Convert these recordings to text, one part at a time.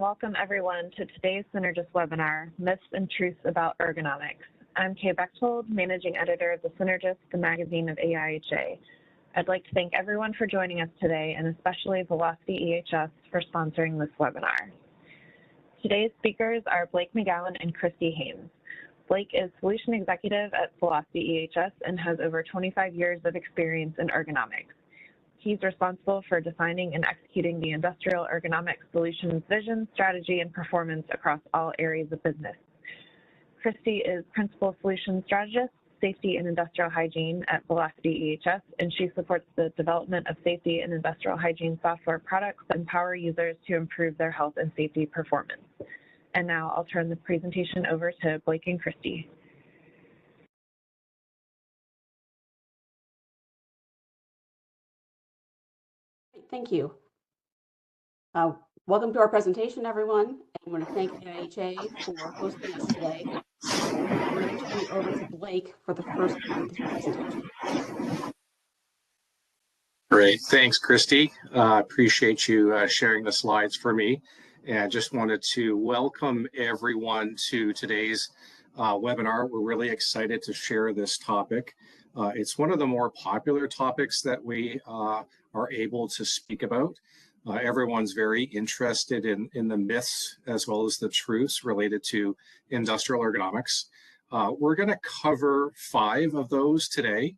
Welcome everyone to today's Synergist webinar, Myths and Truths about Ergonomics. I'm Kay Bechtold, Managing Editor of the Synergist, the magazine of AIHA. I'd like to thank everyone for joining us today, and especially Velocity EHS for sponsoring this webinar. Today's speakers are Blake McGowan and Christy Haynes. Blake is Solution Executive at Velocity EHS and has over 25 years of experience in ergonomics. He's responsible for defining and executing the industrial ergonomics solutions vision, strategy, and performance across all areas of business. Christy is Principal Solutions Strategist, Safety and Industrial Hygiene at Velocity EHS, and she supports the development of safety and industrial hygiene software products that empower users to improve their health and safety performance. And now I'll turn the presentation over to Blake and Christy. Thank you. Welcome to our presentation, everyone. I want to thank AIHA for hosting us today. I'm going to turn it over to Blake for the first part of this presentation. Great, thanks, Christy. Appreciate you sharing the slides for me. And just wanted to welcome everyone to today's webinar. We're really excited to share this topic. It's one of the more popular topics that we are able to speak about. Everyone's very interested in the myths as well as the truths related to industrial ergonomics. We're going to cover 5 of those today.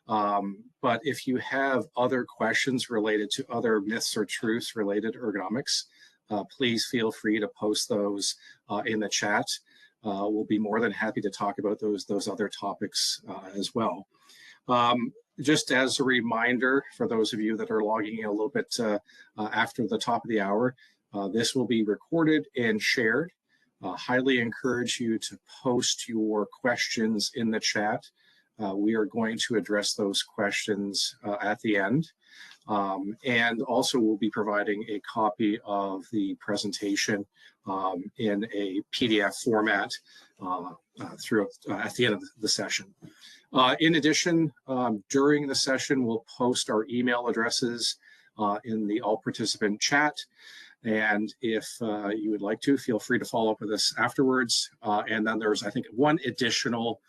But if you have other questions related to other myths or truths related to ergonomics, please feel free to post those in the chat. We'll be more than happy to talk about those other topics as well. Just as a reminder, for those of you that are logging in a little bit after the top of the hour, this will be recorded and shared. Highly encourage you to post your questions in the chat. We are going to address those questions at the end. And also we'll be providing a copy of the presentation in a PDF format at the end of the session. In addition, during the session, we'll post our email addresses in the all participant chat. And if you would like to, feel free to follow up with us afterwards. And then there's, I think, one additional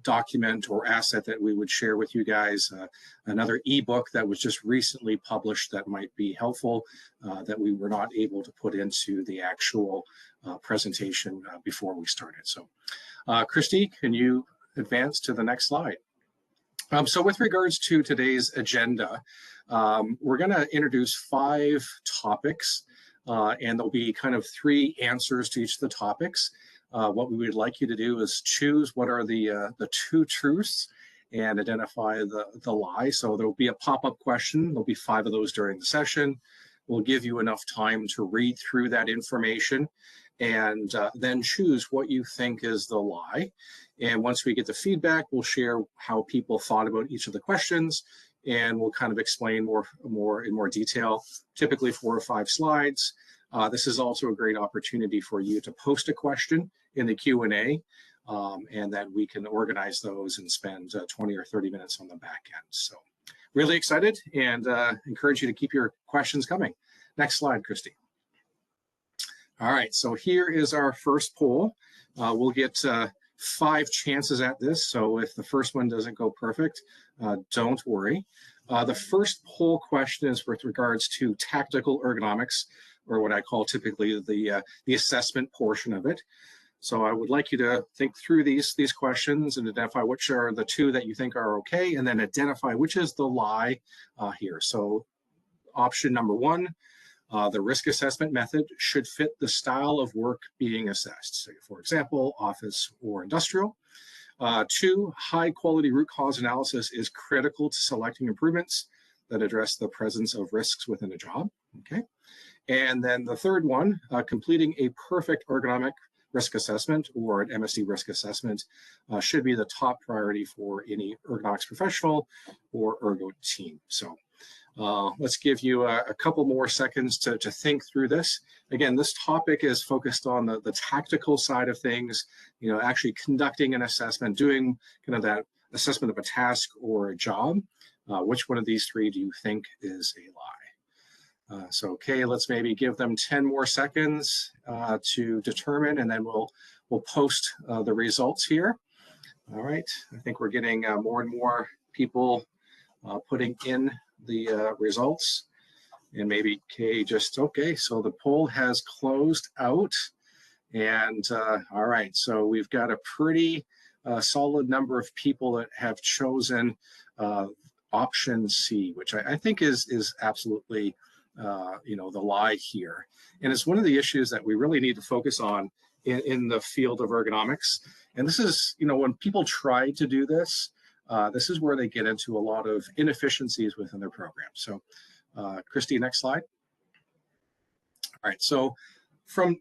document or asset that we would share with you guys, another ebook that was just recently published that might be helpful, that we were not able to put into the actual presentation before we started. So Christy, can you advance to the next slide? So with regards to today's agenda, we're going to introduce 5 topics, and there'll be kind of 3 answers to each of the topics. What we would like you to do is choose what are the 2 truths and identify the lie. So there'll be a pop-up question. There'll be 5 of those during the session. We'll give you enough time to read through that information and then choose what you think is the lie. And once we get the feedback, we'll share how people thought about each of the questions, and we'll kind of explain more in more detail, typically 4 or 5 slides. This is also a great opportunity for you to post a question in the Q&A, and then we can organize those and spend 20 or 30 minutes on the back end. So really excited, and encourage you to keep your questions coming. Next slide, Christy. All right, so here is our first poll. We'll get 5 chances at this, so if the first one doesn't go perfect, don't worry. The first poll question is with regards to tactical ergonomics, or what I call typically the assessment portion of it. So I would like you to think through these questions and identify which are the 2 that you think are okay, and then identify which is the lie here. So option number 1, the risk assessment method should fit the style of work being assessed. So for example, office or industrial. 2, high quality root cause analysis is critical to selecting improvements that address the presence of risks within a job. Okay. And then the third one, completing a perfect ergonomic risk assessment or an MSD risk assessment should be the top priority for any ergonomics professional or ergo team. So let's give you a couple more seconds to think through this. Again, this topic is focused on the tactical side of things, you know, actually conducting an assessment, doing kind of that assessment of a task or a job. Which one of these 3 do you think is a lie? So Kay, let's maybe give them 10 more seconds to determine, and then we'll post the results here. All right, I think we're getting more and more people putting in the results. And maybe Kay just, okay, so the poll has closed out. And all right, so we've got a pretty solid number of people that have chosen option C, which I think is absolutely the lie here. And it's one of the issues that we really need to focus on in the field of ergonomics. And this is, when people try to do this, this is where they get into a lot of inefficiencies within their program. So Christy, next slide. All right, so from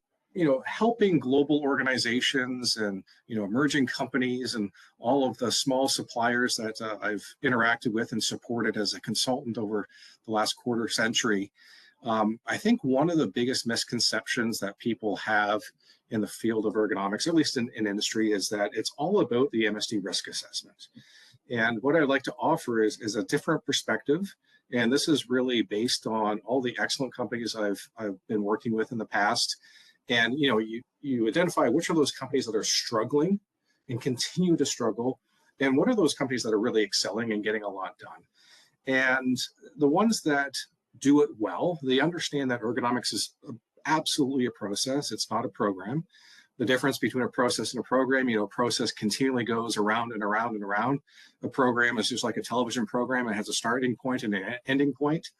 helping global organizations and emerging companies and all of the small suppliers that I've interacted with and supported as a consultant over the last quarter century, I think one of the biggest misconceptions that people have in the field of ergonomics, at least in industry, is that it's all about the MSD risk assessment. And what I'd like to offer is a different perspective. And this is really based on all the excellent companies I've been working with in the past. And you identify which are those companies that are struggling and continue to struggle, and what are those companies that are really excelling and getting a lot done. And the ones that do it well, they understand that ergonomics is absolutely a process. It's not a program. The difference between a process and a program, a process continually goes around and around and around. A program is just like a television program. It has a starting point and an ending point.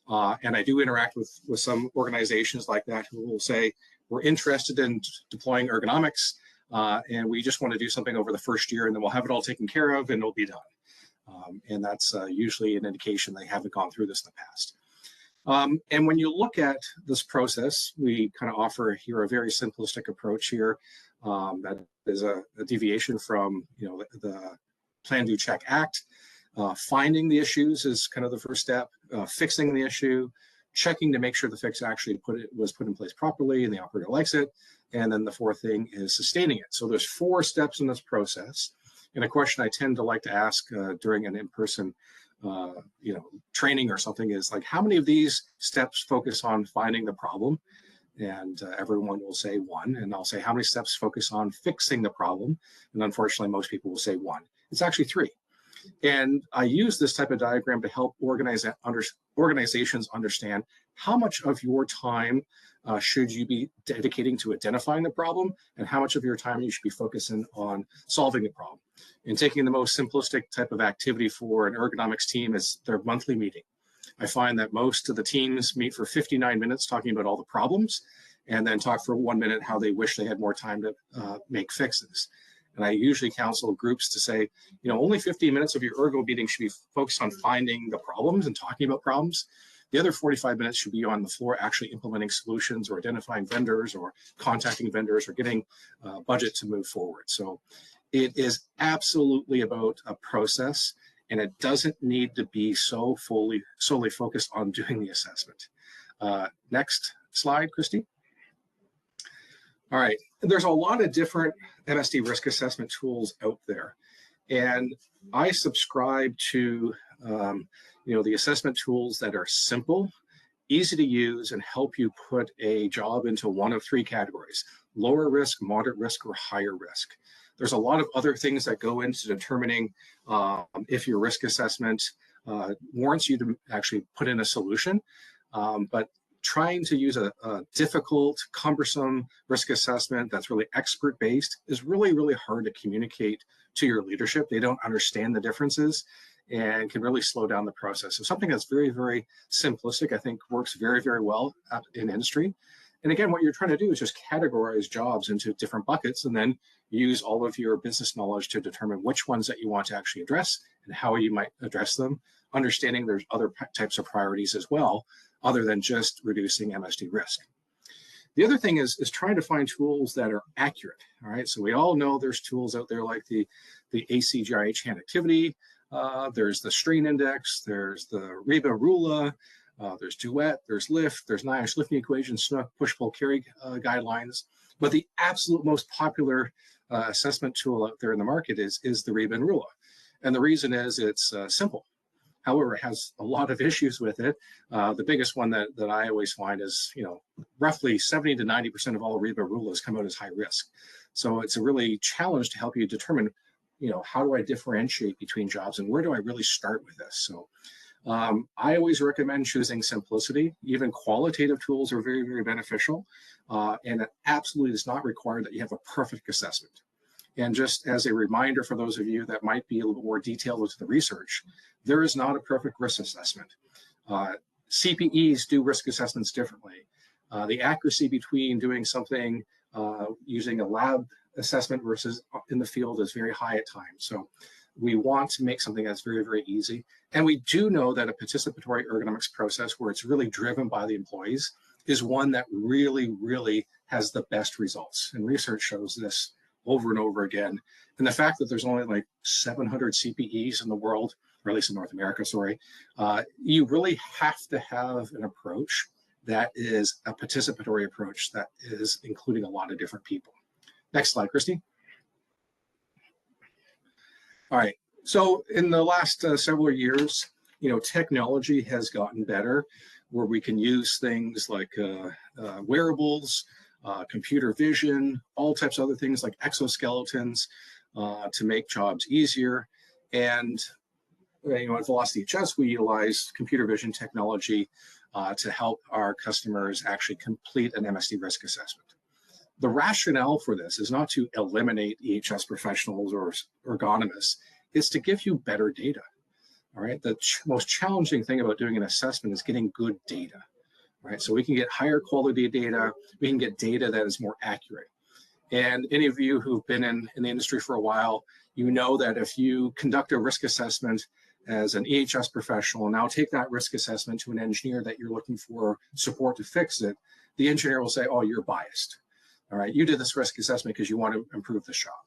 And I do interact with some organizations like that who will say, we're interested in deploying ergonomics, and we just want to do something over the first year, and then we'll have it all taken care of, and it'll be done. And that's usually an indication they haven't gone through this in the past. And when you look at this process, we kind of offer here a very simplistic approach here that is a deviation from the Plan, Do, Check, Act. Finding the issues is kind of the first step. Fixing the issue, checking to make sure the fix actually was put in place properly and the operator likes it. And then the fourth thing is sustaining it. So there's 4 steps in this process. And a question I tend to like to ask during an in-person training or something is like, how many of these steps focus on finding the problem? And everyone will say 1. And I'll say, how many steps focus on fixing the problem? And unfortunately, most people will say 1. It's actually 3. And I use this type of diagram to help organizations understand how much of your time should you be dedicating to identifying the problem, and how much of your time you should be focusing on solving the problem. And taking the most simplistic type of activity for an ergonomics team is their monthly meeting. I find that most of the teams meet for 59 minutes talking about all the problems, and then talk for 1 minute how they wish they had more time to make fixes. And I usually counsel groups to say, only 15 minutes of your ergo meeting should be focused on finding the problems and talking about problems. The other 45 minutes should be on the floor actually implementing solutions or identifying vendors or contacting vendors or getting budget to move forward. So it is absolutely about a process, and it doesn't need to be solely focused on doing the assessment. Next slide, Christy. All right, there's a lot of different MSD risk assessment tools out there. And I subscribe to the assessment tools that are simple, easy to use, and help you put a job into one of 3 categories: lower risk, moderate risk, or higher risk. There's a lot of other things that go into determining if your risk assessment warrants you to actually put in a solution. But trying to use a difficult, cumbersome risk assessment that's really expert-based is really, really hard to communicate to your leadership. They don't understand the differences and can really slow down the process. So something that's very, very simplistic, I think, works very, very well in industry. And again, what you're trying to do is just categorize jobs into different buckets and then use all of your business knowledge to determine which ones that you want to actually address and how you might address them, understanding there's other types of priorities as well, other than just reducing MSD risk. The other thing is trying to find tools that are accurate. All right, so we all know there's tools out there like the ACGIH hand activity, there's the strain index, there's the REBA Rula, there's Duet, there's Lift, there's NIOSH lifting equation, Snook, push-pull carry guidelines. But the absolute most popular assessment tool out there in the market is the REBA Rula. And the reason is it's simple. However, it has a lot of issues with it. The biggest one that I always find is, roughly 70 to 90% of all REBA rules come out as high risk. So it's a really challenge to help you determine, how do I differentiate between jobs and where do I really start with this? So I always recommend choosing simplicity. Even qualitative tools are very, very beneficial. And it absolutely does not require that you have a perfect assessment. And just as a reminder for those of you that might be a little more detailed into the research, there is not a perfect risk assessment. CPEs do risk assessments differently. The accuracy between doing something using a lab assessment versus in the field is very high at times. So we want to make something that's very, very easy. And we do know that a participatory ergonomics process where it's really driven by the employees is one that really, really has the best results. And research shows this over and over again. And the fact that there's only like 700 CPEs in the world, or at least in North America, sorry, you really have to have an approach that is a participatory approach that is including a lot of different people. Next slide, Christy. All right, so in the last several years, technology has gotten better where we can use things like wearables, computer vision, all types of other things like exoskeletons to make jobs easier. And at Velocity HS, we utilize computer vision technology to help our customers actually complete an MSD risk assessment. The rationale for this is not to eliminate EHS professionals or ergonomists, it's to give you better data. All right, the most challenging thing about doing an assessment is getting good data. Right, so we can get higher quality data, we can get data that is more accurate. And any of you who've been in the industry for a while, you know that if you conduct a risk assessment as an EHS professional, and now take that risk assessment to an engineer that you're looking for support to fix it, the engineer will say, oh, you're biased. All right, you did this risk assessment because you want to improve the shop.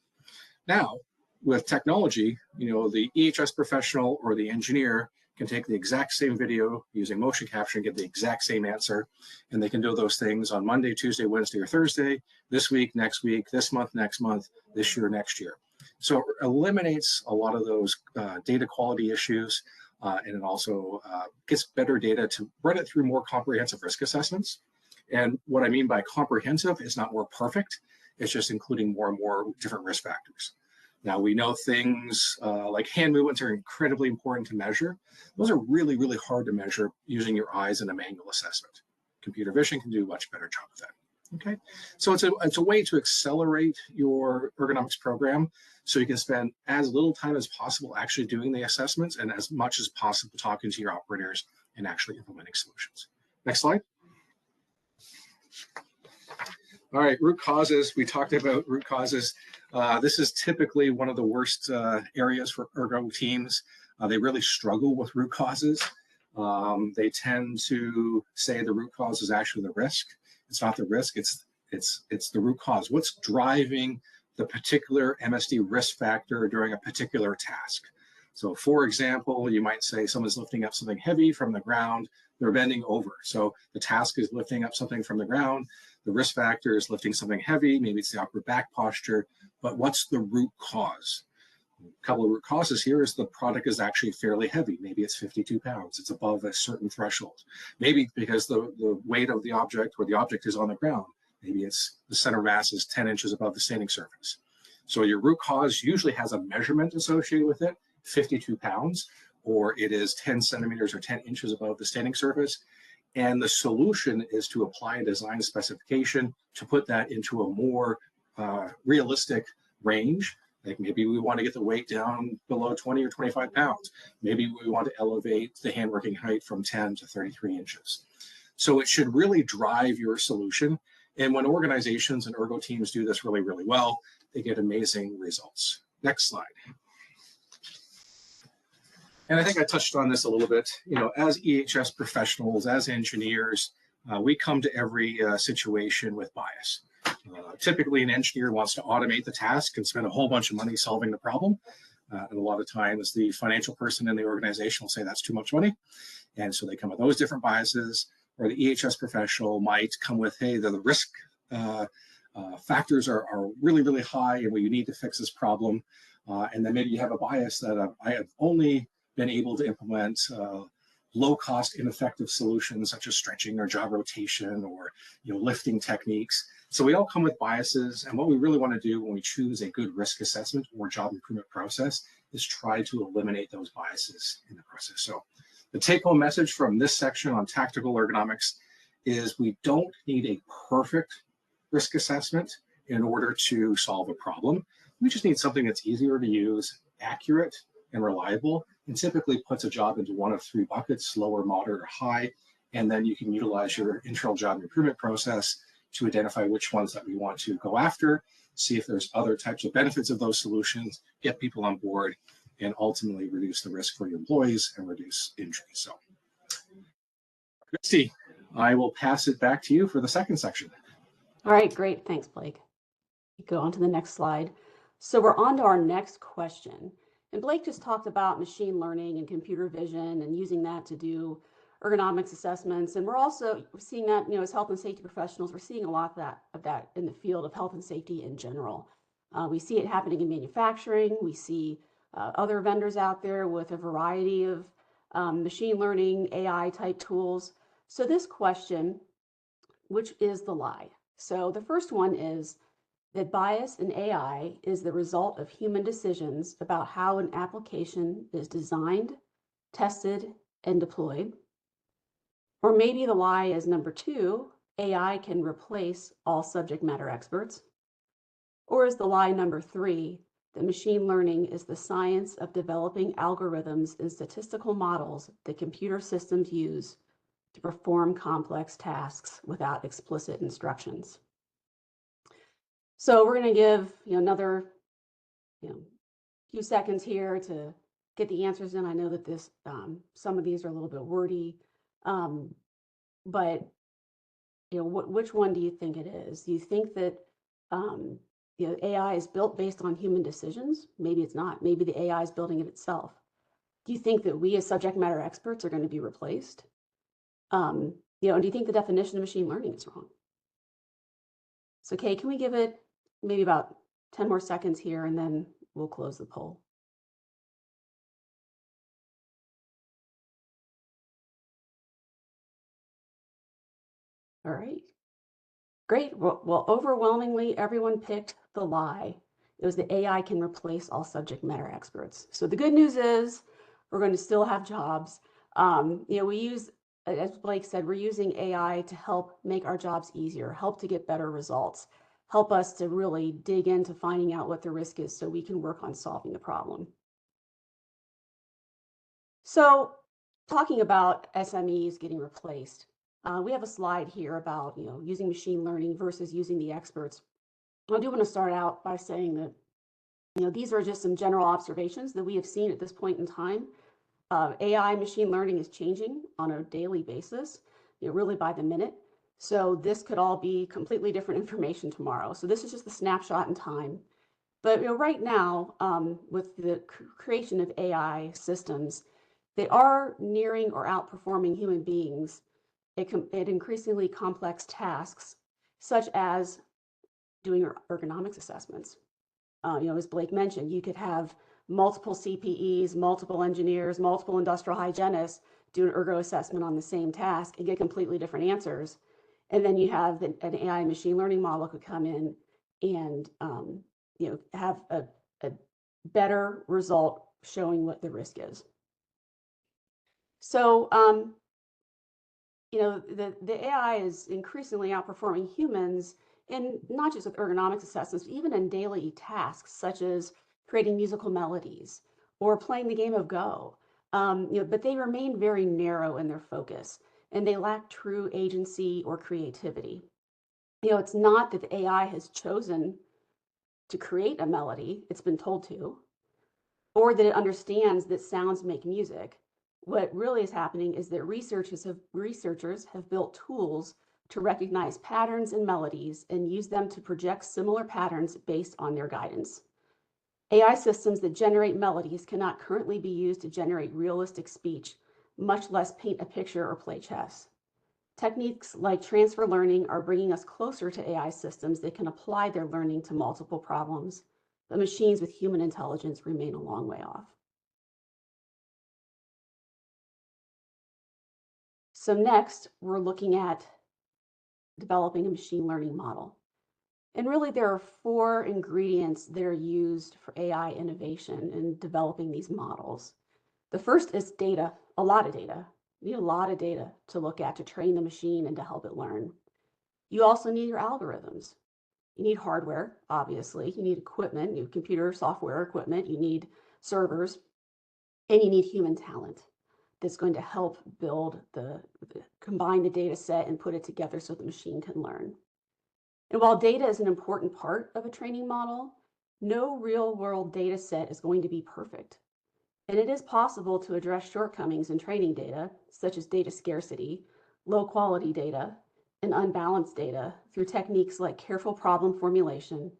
Now, with technology, the EHS professional or the engineer can take the exact same video using motion capture and get the exact same answer. And they can do those things on Monday, Tuesday, Wednesday, or Thursday, this week, next week, this month, next month, this year, next year. So it eliminates a lot of those data quality issues. And it also gets better data to run it through more comprehensive risk assessments. And what I mean by comprehensive is not more perfect. It's just including more and more different risk factors. Now, we know things like hand movements are incredibly important to measure. Those are really, really hard to measure using your eyes in a manual assessment. Computer vision can do a much better job of that. Okay, so it's a way to accelerate your ergonomics program so you can spend as little time as possible actually doing the assessments and as much as possible talking to your operators and actually implementing solutions. Next slide. All right, root causes. We talked about root causes. This is typically one of the worst areas for ergo teams. They really struggle with root causes. They tend to say the root cause is actually the risk. It's not the risk, it's the root cause. What's driving the particular MSD risk factor during a particular task? So for example, you might say someone's lifting up something heavy from the ground, they're bending over. So the task is lifting up something from the ground. The risk factor is lifting something heavy, maybe it's the upper back posture, but what's the root cause? A couple of root causes here is the product is actually fairly heavy. Maybe it's 52 pounds. It's above a certain threshold. Maybe because the weight of the object or the object is on the ground. Maybe it's the center mass is 10 inches above the standing surface. So your root cause usually has a measurement associated with it, 52 pounds, or it is 10 centimeters or 10 inches above the standing surface. And the solution is to apply a design specification to put that into a more realistic range. Like maybe we want to get the weight down below 20 or 25 pounds. Maybe we want to elevate the hand working height from 10 to 33 inches. So it should really drive your solution. And when organizations and ergo teams do this really, really well, they get amazing results. Next slide. And I think I touched on this a little bit. As EHS professionals, as engineers, we come to every situation with bias. Typically, an engineer wants to automate the task and spend a whole bunch of money solving the problem. And a lot of times, the financial person in the organization will say that's too much money. And so they come with those different biases. Or the EHS professional might come with, hey, the risk factors are really, really high, and we need to fix this problem. And then maybe you have a bias that I have only been able to implement low-cost, ineffective solutions such as stretching or job rotation or lifting techniques. So we all come with biases, and what we really want to do when we choose a good risk assessment or job improvement process is try to eliminate those biases in the process. So the take-home message from this section on tactical ergonomics is we don't need a perfect risk assessment in order to solve a problem. We just need something that's easier to use, accurate, and reliable, and typically puts a job into one of three buckets: lower, moderate, or high. And then you can utilize your internal job improvement process to identify which ones that we want to go after, see if there's other types of benefits of those solutions, get people on board, and ultimately reduce the risk for your employees and reduce injuries. So, Christy, I will pass it back to you for the second section. All right, great. Thanks, Blake. Go on to the next slide. So we're on to our next question. And Blake just talked about machine learning and computer vision and using that to do ergonomics assessments. And we're also seeing that, as health and safety professionals, we're seeing a lot of that in the field of health and safety in general. We see it happening in manufacturing. We see other vendors out there with a variety of machine learning, AI type tools. So this question, which is the lie? So the first one is that bias in AI is the result of human decisions about how an application is designed, tested, and deployed. Or maybe the lie is number two, AI can replace all subject matter experts. Or is the lie number three, that machine learning is the science of developing algorithms and statistical models that computer systems use to perform complex tasks without explicit instructions? So we're going to give another few seconds here to get the answers in. I know that this some of these are a little bit wordy, but which one do you think it is? Do you think that AI is built based on human decisions? Maybe it's not. Maybe the AI is building it itself. Do you think that we as subject matter experts are going to be replaced? And do you think the definition of machine learning is wrong? So, Kay, can we give it maybe about 10 more seconds here, and then we'll close the poll. All right. Great. Well, overwhelmingly, everyone picked the lie. It was that AI can replace all subject matter experts. So the good news is we're going to still have jobs. We use, as Blake said, we're using AI to help make our jobs easier, help to get better results, help us to really dig into finding out what the risk is so we can work on solving the problem. So talking about SMEs getting replaced, we have a slide here about using machine learning versus using the experts. I do want to start out by saying that these are just some general observations that we have seen at this point in time. AI machine learning is changing on a daily basis, really by the minute. So this could all be completely different information tomorrow. So this is just a snapshot in time. But right now, with the creation of AI systems, they are nearing or outperforming human beings at increasingly complex tasks, such as doing ergonomics assessments. As Blake mentioned, you could have multiple CPEs, multiple engineers, multiple industrial hygienists do an ergo assessment on the same task and get completely different answers. And then you have an AI machine learning model could come in and have a better result showing what the risk is. So the AI is increasingly outperforming humans in not just with ergonomics assessments, but even in daily tasks such as creating musical melodies or playing the game of Go. But they remain very narrow in their focus, and they lack true agency or creativity. It's not that the AI has chosen to create a melody, it's been told to, or that it understands that sounds make music. What really is happening is that researchers have built tools to recognize patterns and melodies and use them to project similar patterns based on their guidance. AI systems that generate melodies cannot currently be used to generate realistic speech, much less paint a picture or play chess. Techniques like transfer learning are bringing us closer to AI systems that can apply their learning to multiple problems, but machines with human intelligence remain a long way off. So next, we're looking at developing a machine learning model. And really, there are 4 ingredients that are used for AI innovation in developing these models. The first is data, a lot of data. You need a lot of data to look at to train the machine and to help it learn. You also need your algorithms. You need hardware, obviously. You need equipment, you need computer software equipment. You need servers, and you need human talent that's going to help build combine the data set and put it together so the machine can learn. And while data is an important part of a training model, no real world data set is going to be perfect. And it is possible to address shortcomings in training data, such as data scarcity, low quality data, and unbalanced data through techniques like careful problem formulation,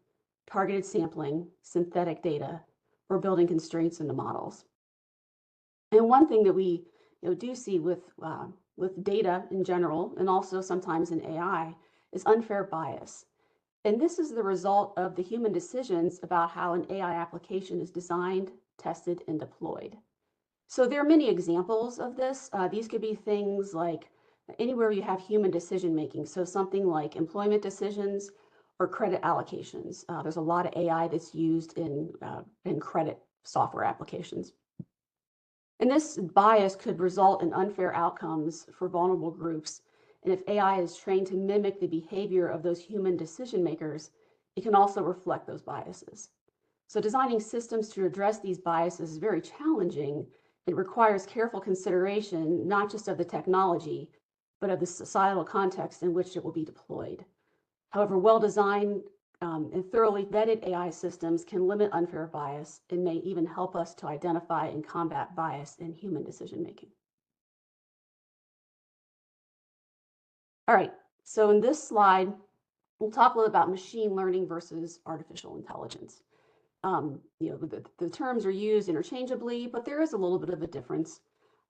targeted sampling, synthetic data, or building constraints into models. And one thing that we do see with data in general, and also sometimes in AI, is unfair bias. And this is the result of the human decisions about how an AI application is designed, tested, and deployed. So there are many examples of this. These could be things like anywhere you have human decision making. So something like employment decisions or credit allocations. There's a lot of AI that's used in credit software applications. And this bias could result in unfair outcomes for vulnerable groups. And if AI is trained to mimic the behavior of those human decision makers, it can also reflect those biases. So designing systems to address these biases is very challenging. It requires careful consideration, not just of the technology, but of the societal context in which it will be deployed. However, well-designed and thoroughly vetted AI systems can limit unfair bias and may even help us to identify and combat bias in human decision-making. All right, so in this slide, we'll talk a little about machine learning versus artificial intelligence. The terms are used interchangeably, but there is a little bit of a difference.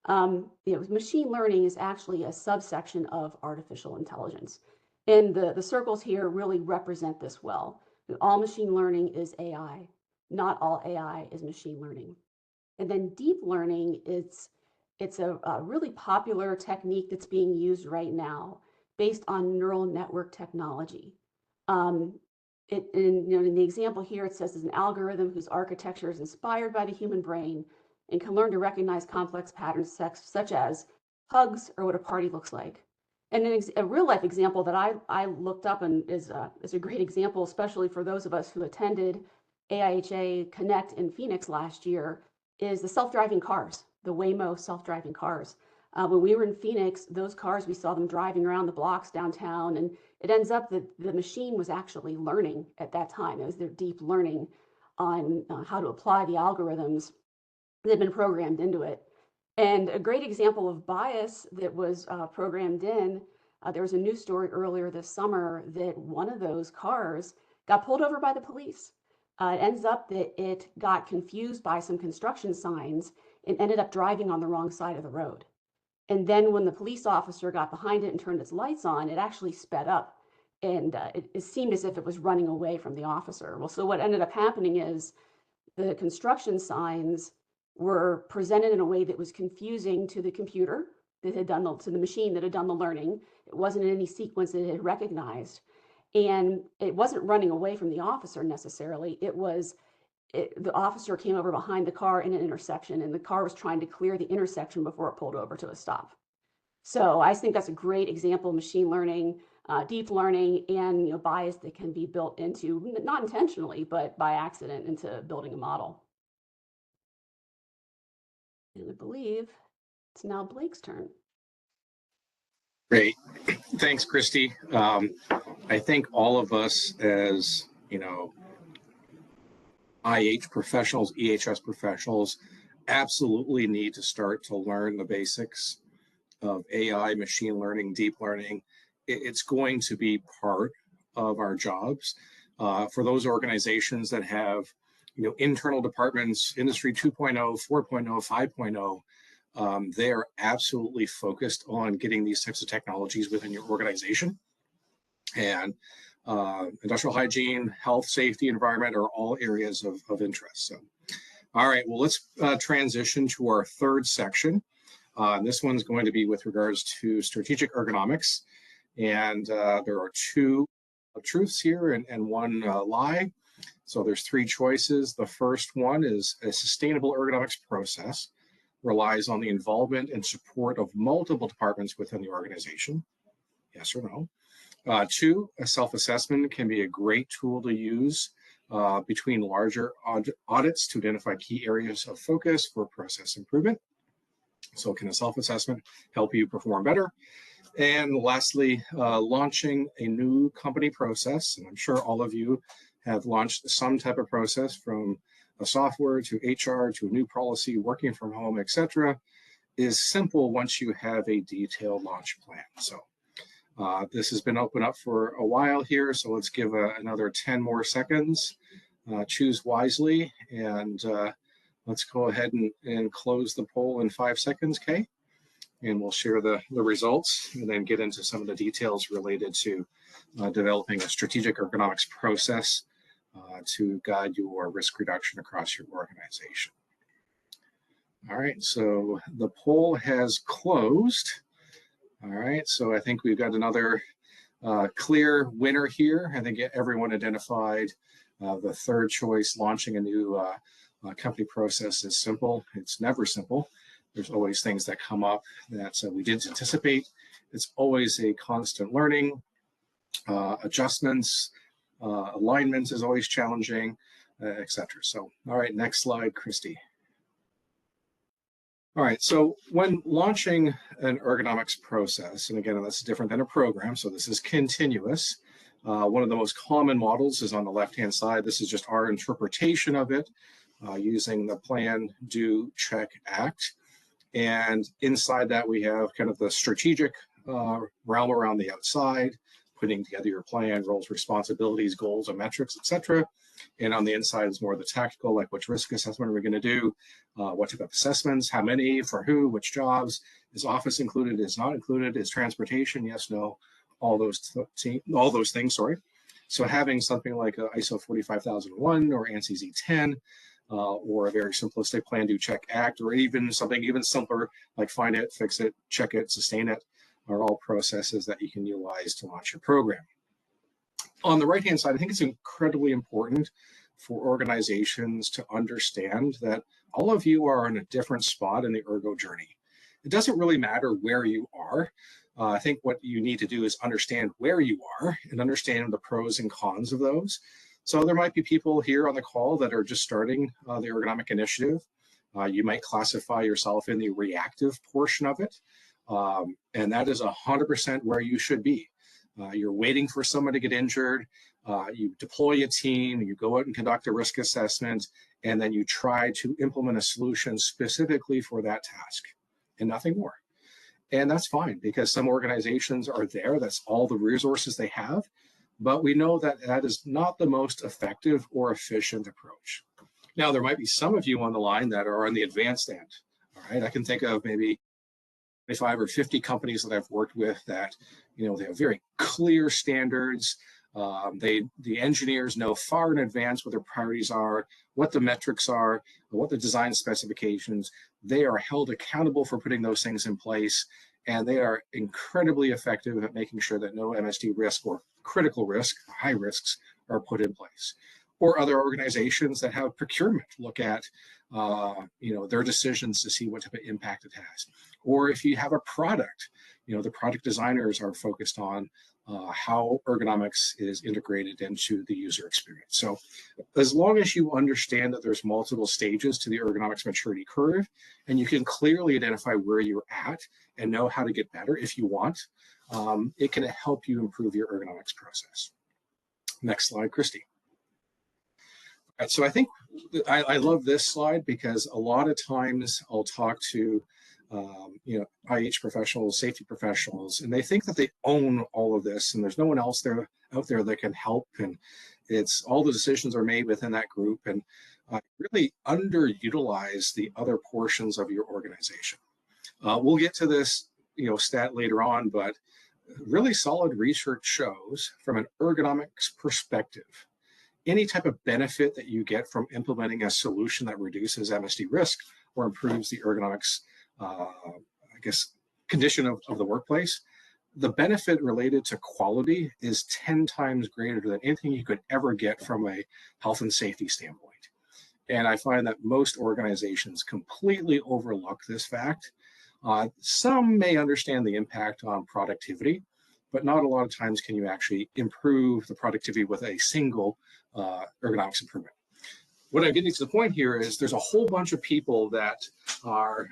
Machine learning is actually a subsection of artificial intelligence. And the circles here really represent this well. All machine learning is AI. Not all AI is machine learning. And then deep learning, it's a really popular technique that's being used right now based on neural network technology. In the example here, it says it's an algorithm whose architecture is inspired by the human brain and can learn to recognize complex patterns such as hugs or what a party looks like. And a real life example that I looked up and is a great example, especially for those of us who attended AIHA Connect in Phoenix last year, is the self-driving cars, the Waymo self-driving cars. When we were in Phoenix, those cars, we saw them driving around the blocks downtown, and it ends up that the machine was actually learning at that time. It was their deep learning on how to apply the algorithms that had been programmed into it. And a great example of bias that was programmed in, there was a news story earlier this summer that one of those cars got pulled over by the police. It ends up that it got confused by some construction signs and ended up driving on the wrong side of the road. And then when the police officer got behind it and turned its lights on, it actually sped up, and it seemed as if it was running away from the officer. Well, so what ended up happening is the construction signs were presented in a way that was confusing to the computer that had done to the machine that had done the learning. It wasn't in any sequence that it had recognized. And it wasn't running away from the officer necessarily. The officer came over behind the car in an intersection, and the car was trying to clear the intersection before it pulled over to a stop. So I think that's a great example of machine learning, deep learning, and bias that can be built into, not intentionally, but by accident, into building a model. And I believe it's now Blake's turn. Great. Thanks, Christy. I think all of us as, IH professionals, EHS professionals, absolutely need to start to learn the basics of AI, machine learning, deep learning. It's going to be part of our jobs. For those organizations that have, internal departments, industry 2.0, 4.0, 5.0, they are absolutely focused on getting these types of technologies within your organization. And industrial hygiene, health, safety, environment are all areas of interest. So, all right, well, let's transition to our third section. This one's going to be with regards to strategic ergonomics. And there are two truths here and one lie. So there's three choices. The first one is a sustainable ergonomics process relies on the involvement and support of multiple departments within the organization. Yes or no? Two, a self-assessment can be a great tool to use between larger audits to identify key areas of focus for process improvement. So can a self-assessment help you perform better? And lastly, launching a new company process. And I'm sure all of you have launched some type of process, from a software to HR to a new policy, working from home, etc., is simple once you have a detailed launch plan. So this has been open up for a while here, so let's give another 10 more seconds. Choose wisely, and let's go ahead and close the poll in 5 seconds, Kay? And we'll share the results and then get into some of the details related to developing a strategic ergonomics process to guide your risk reduction across your organization. All right, so the poll has closed. All right, so I think we've got another clear winner here. I think everyone identified the third choice, launching a new company process, is simple. It's never simple. There's always things that come up that we didn't anticipate. It's always a constant learning. Adjustments, alignments is always challenging, etc. So, all right, next slide, Christy. All right, so when launching an ergonomics process, and again, that's different than a program, so this is continuous. One of the most common models is on the left-hand side. This is just our interpretation of it using the plan, do, check, act. And inside that, we have kind of the strategic realm around the outside, putting together your plan, roles, responsibilities, goals, and metrics, etc. And on the inside is more the tactical, like which risk assessment are we going to do, what type of assessments, how many, for who, which jobs, is office included, is not included, is transportation, yes, no, all those things, sorry. So having something like a ISO 45001 or ANSI Z10, or a very simplistic plan, do, check, act, or even something even simpler like find it, fix it, check it, sustain it, are all processes that you can utilize to launch your program. On the right-hand side, I think it's incredibly important for organizations to understand that all of you are in a different spot in the ergo journey. It doesn't really matter where you are. I think what you need to do is understand where you are and understand the pros and cons of those. So there might be people here on the call that are just starting the ergonomic initiative. You might classify yourself in the reactive portion of it. And that is 100% where you should be. You're waiting for someone to get injured, you deploy a team, you go out and conduct a risk assessment, and then you try to implement a solution specifically for that task and nothing more. And that's fine, because some organizations are there, that's all the resources they have, but we know that that is not the most effective or efficient approach. Now, there might be some of you on the line that are on the advanced end, all right? I can think of maybe 25 or 50 companies that I've worked with that, you know, they have very clear standards. The engineers know far in advance what their priorities are, what the metrics are, what the design specifications. They are held accountable for putting those things in place, and they are incredibly effective at making sure that no MSD risk or critical risk, high risks, are put in place. Or other organizations that have procurement look at you know, their decisions to see what type of impact it has. Or if you have a product, you know, the product designers are focused on how ergonomics is integrated into the user experience. So as long as you understand that there's multiple stages to the ergonomics maturity curve, and you can clearly identify where you're at and know how to get better if you want, it can help you improve your ergonomics process. Next slide, Christy. All right, so I think I love this slide because a lot of times I'll talk to you know, IH professionals, safety professionals, and they think that they own all of this and there's no one else out there that can help, and it's all the decisions are made within that group, and really underutilize the other portions of your organization. We'll get to this, you know, stat later on, but really solid research shows from an ergonomics perspective, any type of benefit that you get from implementing a solution that reduces MSD risk or improves the ergonomics guess, condition of the workplace, the benefit related to quality is 10 times greater than anything you could ever get from a health and safety standpoint. And I find that most organizations completely overlook this fact. Some may understand the impact on productivity, but not a lot of times can you actually improve the productivity with a single ergonomics improvement. What I'm getting to the point here is there's a whole bunch of people that are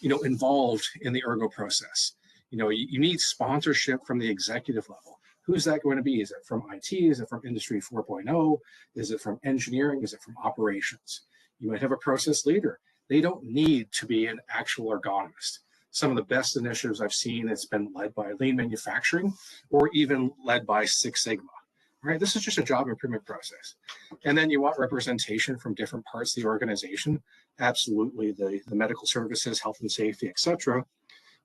involved in the ergo process. You need sponsorship from the executive level. Who's that going to be? Is it from IT? Is it from Industry 4.0? Is it from engineering? Is it from operations? You might have a process leader. They don't need to be an actual ergonomist. Some of the best initiatives I've seen, it's been led by lean manufacturing or even led by Six Sigma. Right? This is just a job improvement process. And then you want representation from different parts of the organization. Absolutely, the medical services, health and safety, et cetera.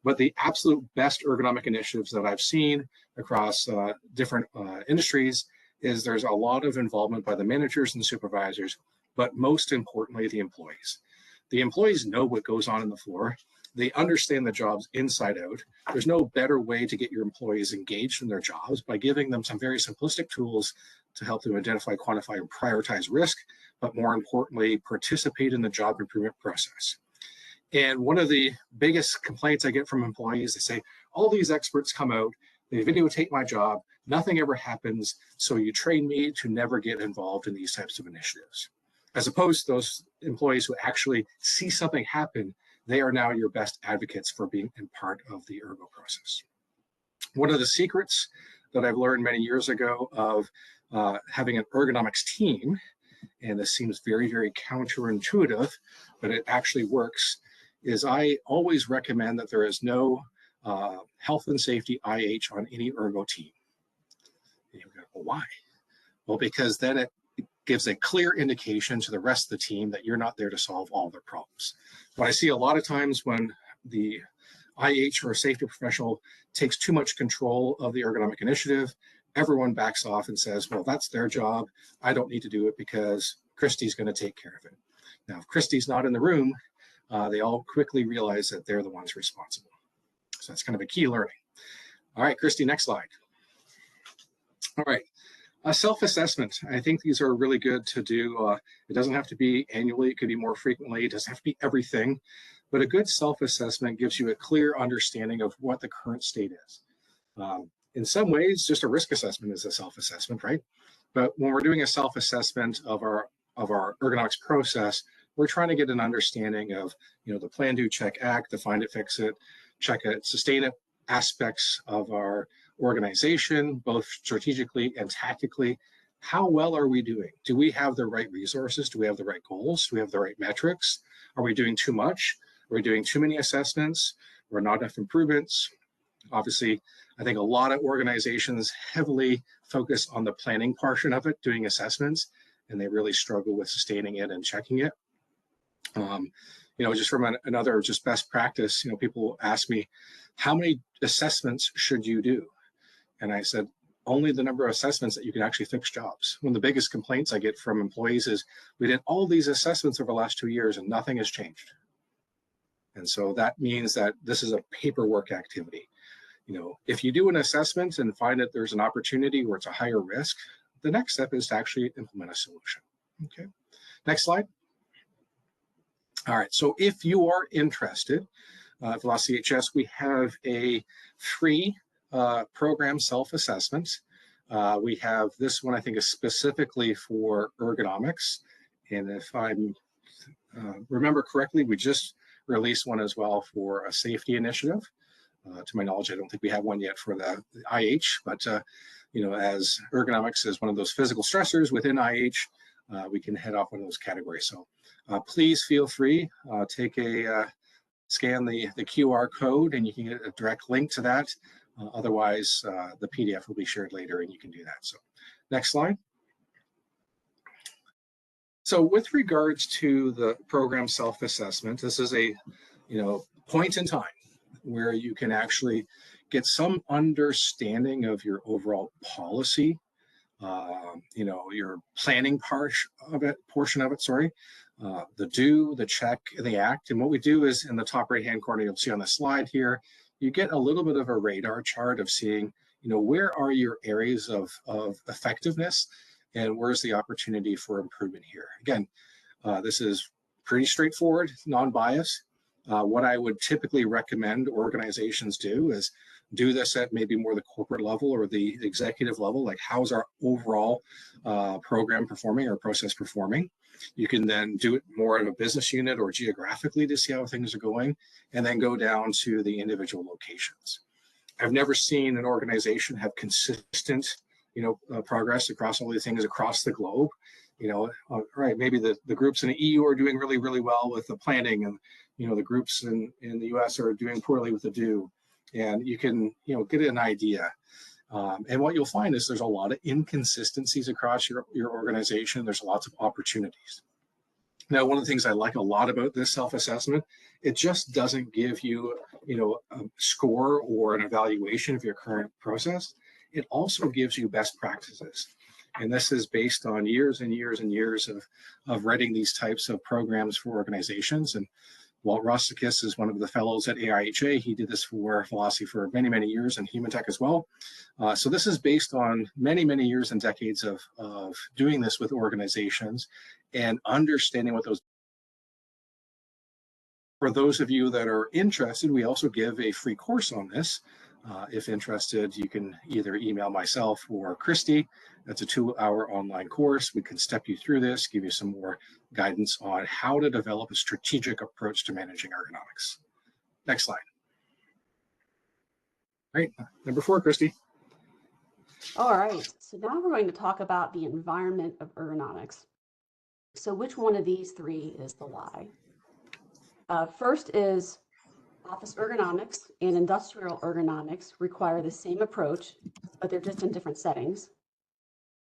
But the absolute best ergonomic initiatives that I've seen across different industries is there's a lot of involvement by the managers and supervisors, but most importantly, the employees. The employees know what goes on in the floor. They understand the jobs inside out. There's no better way to get your employees engaged in their jobs by giving them some very simplistic tools to help them identify, quantify, and prioritize risk, but more importantly, participate in the job improvement process. And one of the biggest complaints I get from employees, they say, all these experts come out, they videotape my job, nothing ever happens, so you train me to never get involved in these types of initiatives. As opposed to those employees who actually see something happen, they are now your best advocates for being in part of the ergo process. One of the secrets that I've learned many years ago of having an ergonomics team, and this seems very, very counterintuitive, but it actually works, is I always recommend that there is no health and safety IH on any ergo team. And you go, well, why? Well, because then it gives a clear indication to the rest of the team that you're not there to solve all their problems. What I see a lot of times when the IH or safety professional takes too much control of the ergonomic initiative, everyone backs off and says, well, that's their job. I don't need to do it because Christy's going to take care of it. Now, if Christy's not in the room, they all quickly realize that they're the ones responsible. So that's kind of a key learning. All right, Christy, next slide. All right, self-assessment. I think these are really good to do. It doesn't have to be annually. It could be more frequently. It doesn't have to be everything. But a good self-assessment gives you a clear understanding of what the current state is. In some ways, just a risk assessment is a self-assessment, right? But when we're doing a self-assessment of our ergonomics process, we're trying to get an understanding of, the plan, do, check, act, define it, fix it, check it, sustain it aspects of our organization, both strategically and tactically. How well are we doing? Do we have the right resources? Do we have the right goals? Do we have the right metrics? Are we doing too much? Are we doing too many assessments? Or not enough improvements? Obviously, I think a lot of organizations heavily focus on the planning portion of it, doing assessments, and they really struggle with sustaining it and checking it. Just from another best practice, people ask me, how many assessments should you do? And I said, only the number of assessments that you can actually fix jobs. One of the biggest complaints I get from employees is, we did all these assessments over the last 2 years and nothing has changed. And so that means that this is a paperwork activity. If you do an assessment and find that there's an opportunity where it's a higher risk, the next step is to actually implement a solution. Okay, next slide. All right, so if you are interested, at Velocity HS, we have a free program self-assessment. We have this one, I think, is specifically for ergonomics. And if I remember correctly, we just released one as well for a safety initiative. To my knowledge, I don't think we have one yet for the IH, but as ergonomics is one of those physical stressors within IH, we can head off one of those categories. So please feel free, scan the QR code and you can get a direct link to that. Otherwise, the PDF will be shared later and you can do that. So next slide. So with regards to the program self-assessment, this is a point in time where you can actually get some understanding of your overall policy your planning portion of it, sorry, the do, the check, and the act. And what we do is in the top right-hand corner, you'll see on the slide here, you get a little bit of a radar chart of seeing, where are your areas of effectiveness and where's the opportunity for improvement here. Again, this is pretty straightforward, non-biased. What I would typically recommend organizations do is do this at maybe more the corporate level or the executive level, like how's our overall program performing or process performing. You can then do it more at a business unit or geographically to see how things are going, and then go down to the individual locations. I've never seen an organization have consistent, progress across all these things across the globe. Right, maybe the groups in the EU are doing really, really well with the planning, and the groups in the US are doing poorly with the do. And you can, get an idea. And what you'll find is there's a lot of inconsistencies across your organization. There's lots of opportunities. Now, one of the things I like a lot about this self-assessment, it just doesn't give you, a score or an evaluation of your current process. It also gives you best practices. And this is based on years and years and years of writing these types of programs for organizations. And Walt Rostakis is one of the fellows at AIHA. He did this for philosophy for many, many years, and human tech as well. So this is based on many, many years and decades of doing this with organizations and understanding what those. For those of you that are interested, we also give a free course on this. If interested, you can either email myself or Christy. That's a 2-hour online course. We can step you through this, give you some more guidance on how to develop a strategic approach to managing ergonomics. Next slide. All right, number 4, Christy. All right, so now we're going to talk about the environment of ergonomics. So which one of these 3 is the why? First is office ergonomics and industrial ergonomics require the same approach, but they're just in different settings.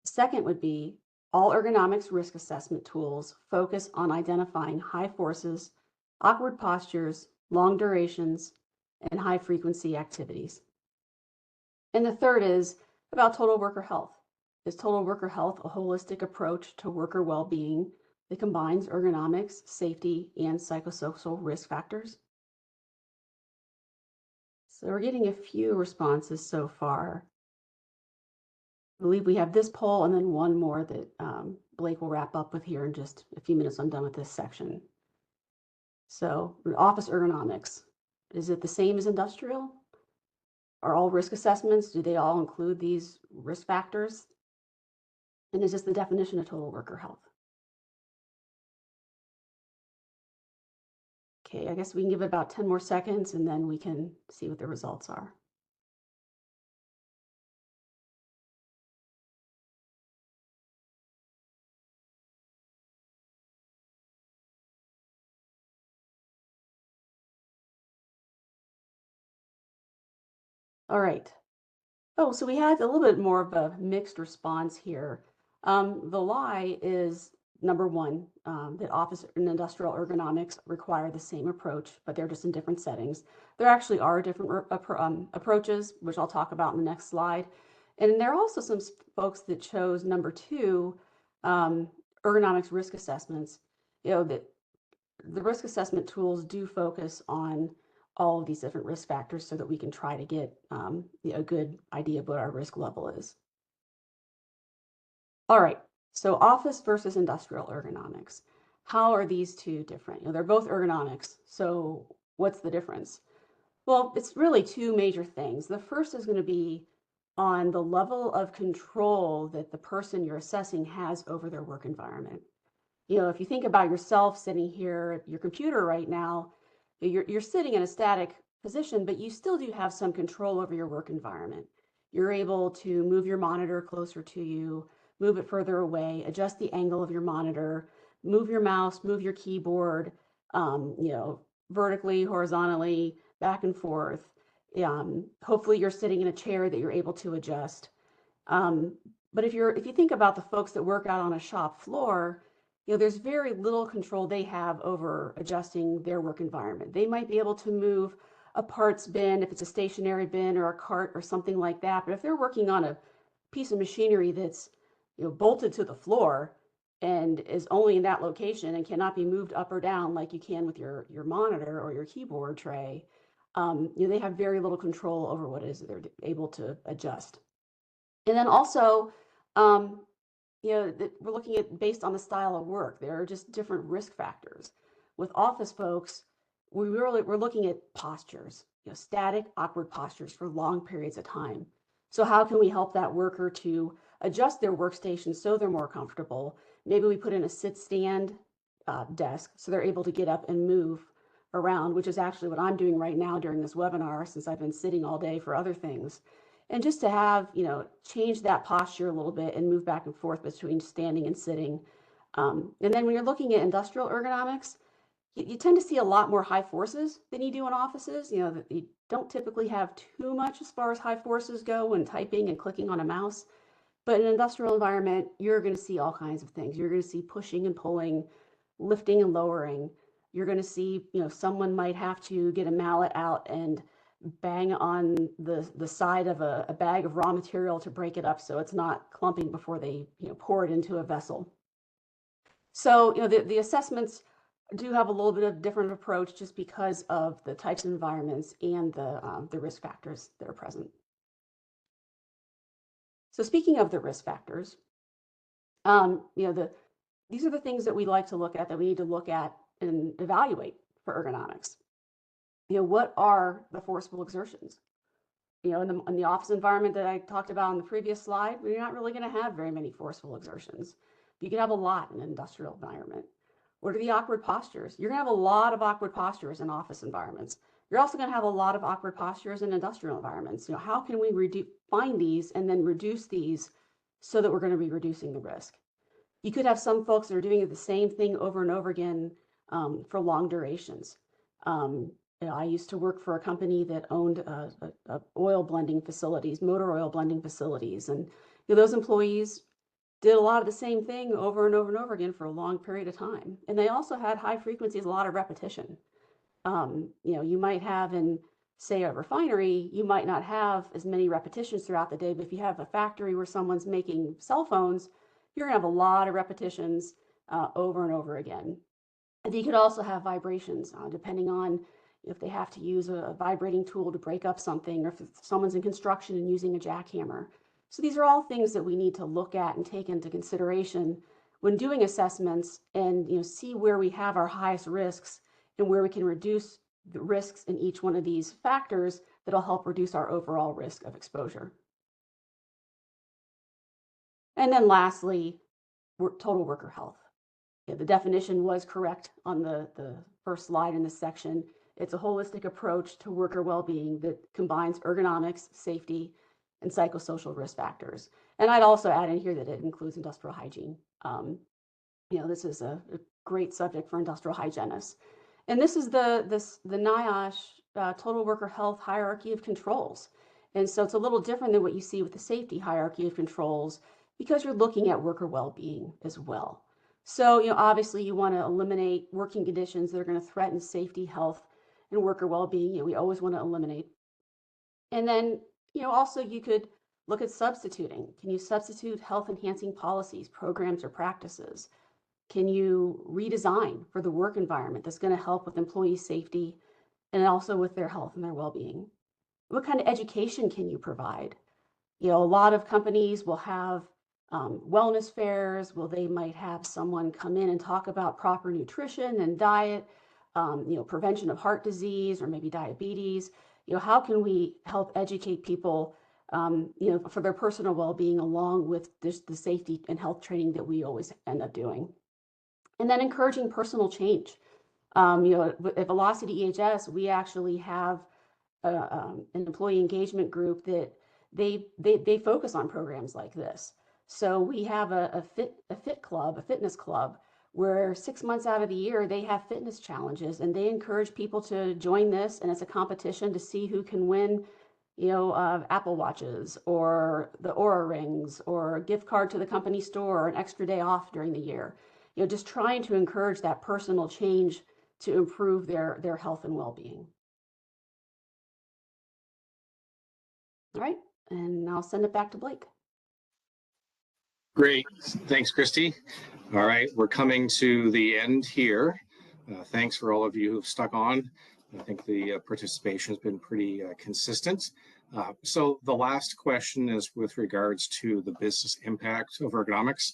Second would be all ergonomics risk assessment tools focus on identifying high forces, awkward postures, long durations, and high frequency activities. And the third is about total worker health. Is total worker health a holistic approach to worker well-being that combines ergonomics, safety, and psychosocial risk factors? So we're getting a few responses so far. I believe we have this poll and then one more that Blake will wrap up with here in just a few minutes. I'm done with this section. So office ergonomics, is it the same as industrial? Are all risk assessments, do they all include these risk factors? And is this the definition of total worker health? Okay, I guess we can give it about 10 more seconds and then we can see what the results are. All right. Oh, so we had a little bit more of a mixed response here. The lie is number 1, that office and industrial ergonomics require the same approach, but they're just in different settings. There actually are different approaches, which I'll talk about in the next slide. And there are also some folks that chose number 2, ergonomics risk assessments. That the risk assessment tools do focus on all of these different risk factors so that we can try to get a good idea of what our risk level is. All right, so office versus industrial ergonomics. How are these 2 different? They're both ergonomics, so what's the difference? Well, it's really 2 major things. The first is going to be on the level of control that the person you're assessing has over their work environment. If you think about yourself sitting here at your computer right now, you're sitting in a static position, but you still do have some control over your work environment. You're able to move your monitor closer to you, move it further away, adjust the angle of your monitor, move your mouse, move your keyboard, vertically, horizontally, back and forth. Hopefully you're sitting in a chair that you're able to adjust. But if you think about the folks that work out on a shop floor, there's very little control they have over adjusting their work environment. They might be able to move a parts bin if it's a stationary bin or a cart or something like that. But if they're working on a piece of machinery that's bolted to the floor and is only in that location and cannot be moved up or down like you can with your monitor or your keyboard tray, they have very little control over what it is that they're able to adjust. And then also, we're looking at based on the style of work. There are just different risk factors. With office folks, we're looking at postures, static, awkward postures for long periods of time. So how can we help that worker to adjust their workstation so they're more comfortable? Maybe we put in a sit-stand desk so they're able to get up and move around, which is actually what I'm doing right now during this webinar, since I've been sitting all day for other things. And just to have, change that posture a little bit and move back and forth between standing and sitting. And then when you're looking at industrial ergonomics, you tend to see a lot more high forces than you do in offices. That you don't typically have too much as far as high forces go when typing and clicking on a mouse. But in an industrial environment, you're going to see all kinds of things. You're going to see pushing and pulling, lifting and lowering. You're going to see, someone might have to get a mallet out and bang on the side of a bag of raw material to break it up so it's not clumping before they pour it into a vessel. So the assessments do have a little bit of different approach just because of the types of environments and the risk factors that are present. So speaking of the risk factors, these are the things that we like to look at, that we need to look at and evaluate for ergonomics. What are the forceful exertions? In the office environment that I talked about on the previous slide, we're not really going to have very many forceful exertions. You can have a lot in an industrial environment. What are the awkward postures? You're going to have a lot of awkward postures in office environments. You're also going to have a lot of awkward postures in industrial environments. How can we find these and then reduce these so that we're going to be reducing the risk? You could have some folks that are doing the same thing over and over again for long durations. I used to work for a company that owned oil blending facilities, motor oil blending facilities. And those employees did a lot of the same thing over and over and over again for a long period of time. And they also had high frequencies, a lot of repetition. You might have in, say, a refinery, you might not have as many repetitions throughout the day, but if you have a factory where someone's making cell phones, you're gonna have a lot of repetitions over and over again. And you could also have vibrations, depending on if they have to use a vibrating tool to break up something, or if someone's in construction and using a jackhammer. So these are all things that we need to look at and take into consideration when doing assessments, and see where we have our highest risks and where we can reduce the risks in each one of these factors that'll help reduce our overall risk of exposure. And then lastly, total worker health. The definition was correct on the first slide in this section. It's a holistic approach to worker well-being that combines ergonomics, safety, and psychosocial risk factors. And I'd also add in here that it includes industrial hygiene. This is a great subject for industrial hygienists. And this is the NIOSH total worker health hierarchy of controls. And so it's a little different than what you see with the safety hierarchy of controls, because you're looking at worker well-being as well. So, obviously you want to eliminate working conditions that are going to threaten safety, health, and worker well-being. We always want to eliminate. And then, also you could look at substituting. Can you substitute health enhancing policies, programs, or practices? Can you redesign for the work environment that's going to help with employee safety and also with their health and their well-being? What kind of education can you provide? A lot of companies will have wellness fairs. They might have someone come in and talk about proper nutrition and diet, prevention of heart disease or maybe diabetes. How can we help educate people, for their personal well-being, along with the safety and health training that we always end up doing? And then encouraging personal change. At Velocity EHS, we actually have an employee engagement group that they focus on programs like this. So we have a fitness club, where 6 months out of the year they have fitness challenges, and they encourage people to join this, and it's a competition to see who can win, Apple Watches or the Oura Rings or a gift card to the company store or an extra day off during the year. Just trying to encourage that personal change to improve their health and well-being. All right, and I'll send it back to Blake. Great. Thanks, Christy. All right, we're coming to the end here. Thanks for all of you who've stuck on. I think the participation has been pretty consistent. So the last question is with regards to the business impact of ergonomics.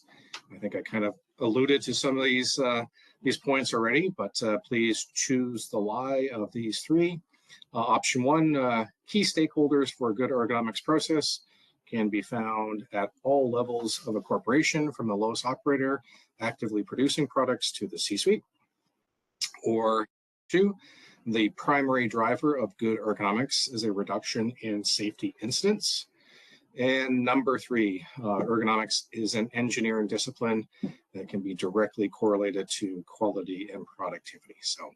I think I kind of alluded to some of these points already, but please choose the lie of these three. Option one, key stakeholders for a good ergonomics process can be found at all levels of a corporation, from the lowest operator actively producing products to the C-suite. Or two, the primary driver of good ergonomics is a reduction in safety incidents. And number three, ergonomics is an engineering discipline that can be directly correlated to quality and productivity. So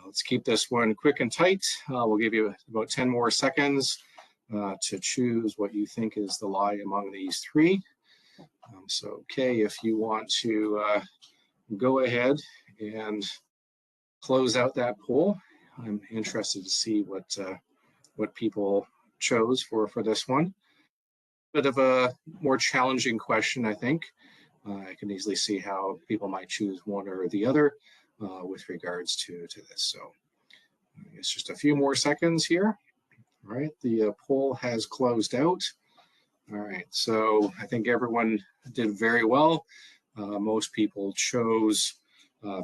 let's keep this one quick and tight. We'll give you about 10 more seconds to choose what you think is the lie among these three. So, Kay, if you want to go ahead and close out that poll, I'm interested to see what people chose for this one. Bit of a more challenging question, I think. I can easily see how people might choose one or the other with regards to this. So it's just a few more seconds here. All right, the poll has closed out. All right, so I think everyone did very well. Most people chose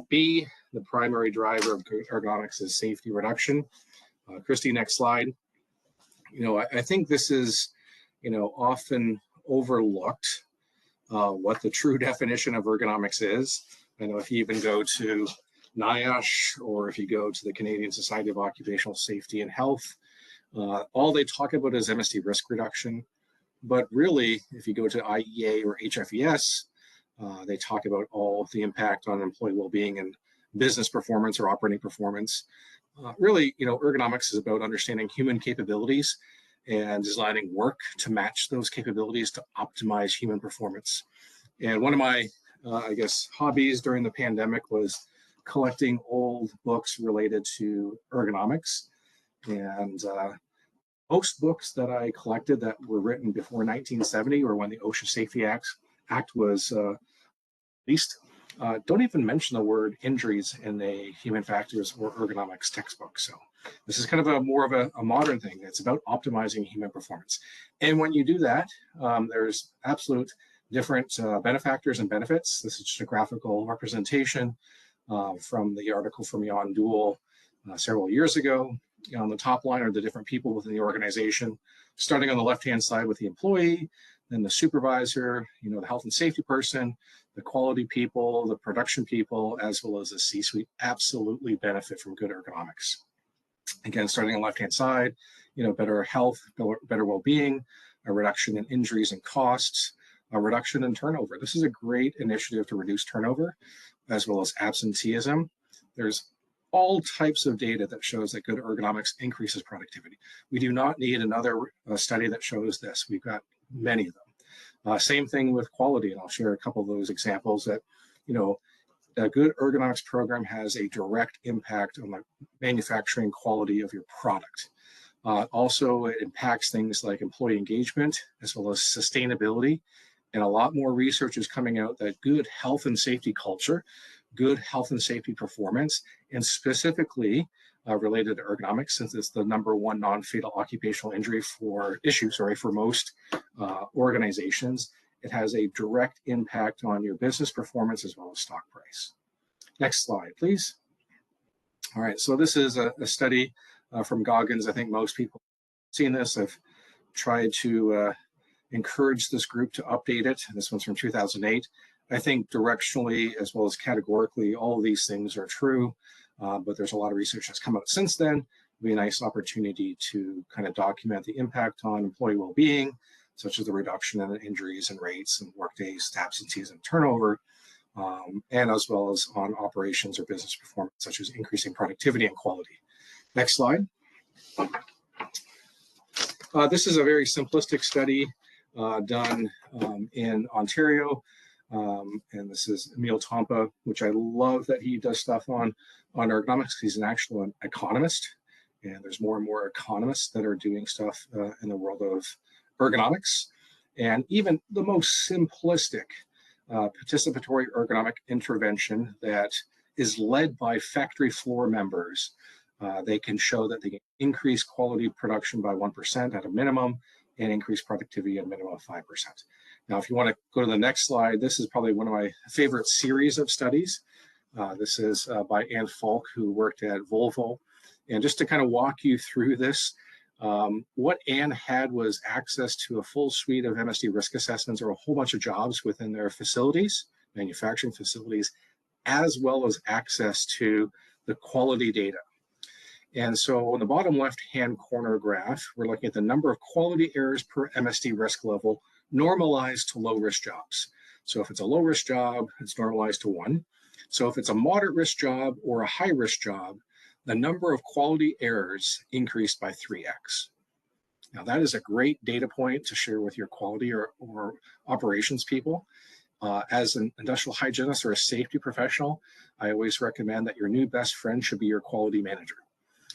B, the primary driver of ergonomics is safety reduction. Christy, next slide. I think this is, often overlooked what the true definition of ergonomics is. I know if you even go to NIOSH or if you go to the Canadian Society of Occupational Safety and Health, all they talk about is MSD risk reduction. But really, if you go to IEA or HFES, they talk about all the impact on employee well-being and business performance or operating performance. Really, ergonomics is about understanding human capabilities and designing work to match those capabilities to optimize human performance. And one of my, hobbies during the pandemic was collecting old books related to ergonomics. And most books that I collected that were written before 1970 or when the OSHA Safety Act was released don't even mention the word injuries in a human factors or ergonomics textbook. So this is kind of more of a modern thing. It's about optimizing human performance. And when you do that, there's absolute different benefactors and benefits. This is just a graphical representation from the article from Jan Duhl several years ago. On the top line are the different people within the organization, starting on the left-hand side with the employee, then the supervisor, the health and safety person, the quality people, the production people, as well as the C-suite absolutely benefit from good ergonomics. Again, starting on the left-hand side, better health, better well-being, a reduction in injuries and costs, a reduction in turnover. This is a great initiative to reduce turnover, as well as absenteeism. There's all types of data that shows that good ergonomics increases productivity. We do not need another study that shows this. We've got many of them. Same thing with quality, and I'll share a couple of those examples that, a good ergonomics program has a direct impact on the manufacturing quality of your product. Also, it impacts things like employee engagement, as well as sustainability. And a lot more research is coming out that good health and safety culture, good health and safety performance, and specifically related to ergonomics, since it's the #1 non-fatal occupational injury for most organizations, it has a direct impact on your business performance as well as stock price. Next slide, please. All right, so this is a study from Goggins. I think most people have seen this. I've tried to encourage this group to update it. This one's from 2008. I think directionally as well as categorically, all of these things are true, but there's a lot of research that's come out since then. It'd be a nice opportunity to kind of document the impact on employee well-being, such as the reduction in injuries and rates and workdays, absenteeism, and turnover, and as well as on operations or business performance, such as increasing productivity and quality. Next slide. This is a very simplistic study done in Ontario. And this is Emil Tompa, which I love that he does stuff on ergonomics. He's an actual economist, and there's more and more economists that are doing stuff in the world of ergonomics. And even the most simplistic participatory ergonomic intervention that is led by factory floor members, they can show that they can increase quality production by 1% at a minimum and increase productivity at a minimum of 5%. Now, if you want to go to the next slide, this is probably one of my favorite series of studies. This is by Anne Falk, who worked at Volvo. And just to kind of walk you through this, what Anne had was access to a full suite of MSD risk assessments or a whole bunch of jobs within their facilities, manufacturing facilities, as well as access to the quality data. And so on the bottom left-hand corner graph, we're looking at the number of quality errors per MSD risk level normalized to low-risk jobs. So if it's a low-risk job, it's normalized to 1. So if it's a moderate-risk job or a high-risk job, the number of quality errors increased by 3x. Now that is a great data point to share with your quality or operations people. As an industrial hygienist or a safety professional, I always recommend that your new best friend should be your quality manager.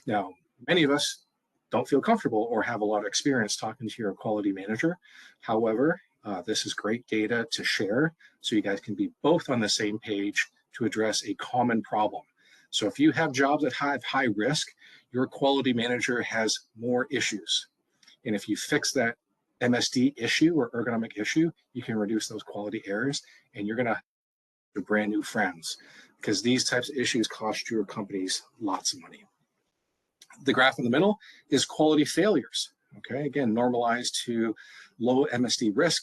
Now, many of us don't feel comfortable or have a lot of experience talking to your quality manager. However, this is great data to share so you guys can be both on the same page to address a common problem. So if you have jobs that have high risk, your quality manager has more issues. And if you fix that MSD issue or ergonomic issue, you can reduce those quality errors and you're going to have brand new friends because these types of issues cost your companies lots of money. The graph in the middle is quality failures. Okay, again, normalized to low MSD risk.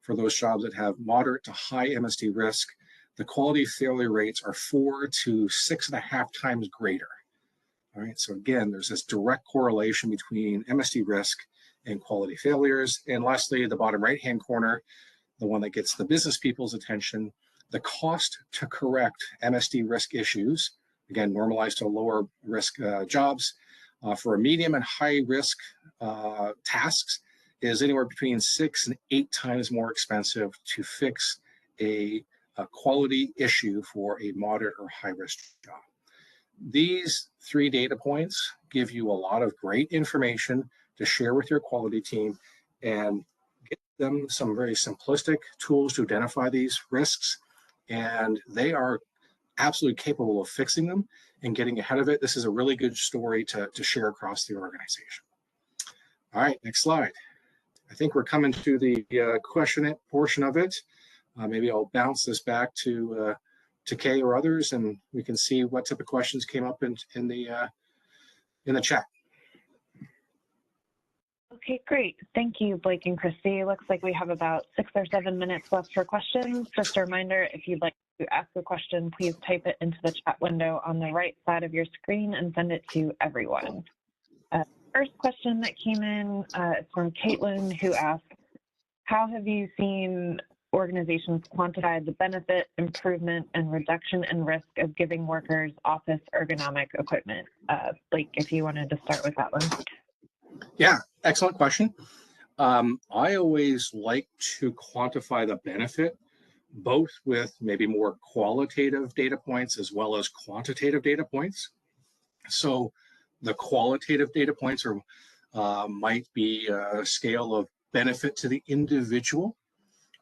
For those jobs that have moderate to high MSD risk, the quality failure rates are 4 to 6.5 times greater. All right, so again, there's this direct correlation between MSD risk and quality failures. And lastly, the bottom right-hand corner, the one that gets the business people's attention, the cost to correct MSD risk issues, again, normalized to lower risk jobs, for a medium and high risk tasks is anywhere between 6 and 8 times more expensive to fix a quality issue for a moderate or high risk job. These 3 data points give you a lot of great information to share with your quality team and get them some very simplistic tools to identify these risks. And they are absolutely capable of fixing them and getting ahead of it. This is a really good story to share across the organization. All right, next slide. I think we're coming to the question portion of it. Maybe I'll bounce this back to Kay or others, and we can see what type of questions came up in the chat. Okay, great. Thank you, Blake and Christy. Looks like we have about 6 or 7 minutes left for questions. Just a reminder, if you'd like to ask a question, please type it into the chat window on the right side of your screen and send it to everyone. First question that came in is from Caitlin, who asked, how have you seen organizations quantify the benefit, improvement, and reduction in risk of giving workers office ergonomic equipment? Blake, if you wanted to start with that one. Yeah, excellent question. I always like to quantify the benefit, both with maybe more qualitative data points as well as quantitative data points. So the qualitative data points are might be a scale of benefit to the individual.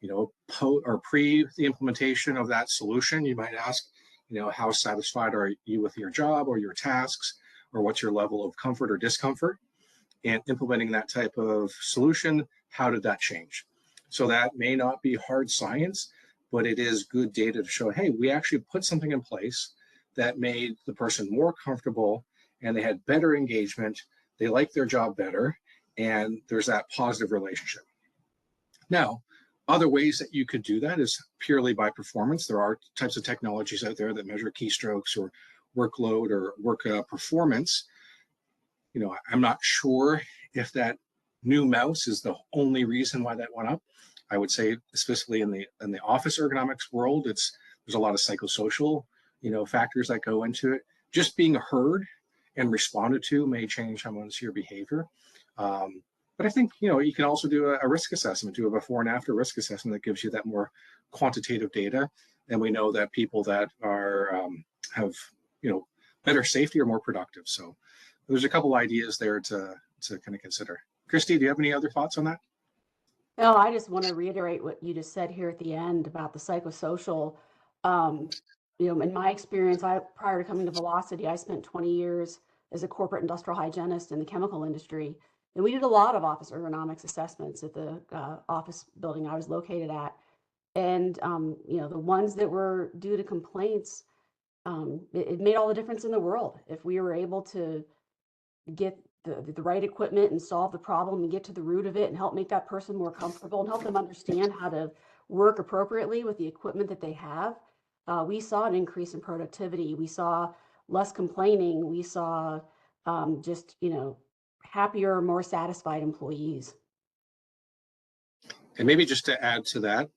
You know, pre the implementation of that solution, you might ask, you know, how satisfied are you with your job or your tasks, or what's your level of comfort or discomfort? And implementing that type of solution, how did that change? So that may not be hard science, but it is good data to show, hey, we actually put something in place that made the person more comfortable and they had better engagement, they like their job better, and there's that positive relationship. Now, other ways that you could do that is purely by performance. There are types of technologies out there that measure keystrokes or workload or work performance. You know, I'm not sure if that new mouse is the only reason why that went up. I would say, specifically in the office ergonomics world, there's a lot of psychosocial, you know, factors that go into it. Just being heard and responded to may change someone's behavior. But I think, you know, you can also do a risk assessment, do a before and after risk assessment that gives you that more quantitative data. And we know that people that are have, you know, better safety are more productive. So there's a couple ideas there to kind of consider. Christy, do you have any other thoughts on that? No, I just want to reiterate what you just said here at the end about the psychosocial. Um, in my experience, prior to coming to Velocity, I spent 20 years as a corporate industrial hygienist in the chemical industry. And we did a lot of office ergonomics assessments at the office building I was located at. And, the ones that were due to complaints, it made all the difference in the world. If we were able to get the right equipment and solve the problem and get to the root of it and help make that person more comfortable and help them understand how to work appropriately with the equipment that they have, we saw an increase in productivity. We saw less complaining. We saw just, happier, more satisfied employees. And maybe just to add to that,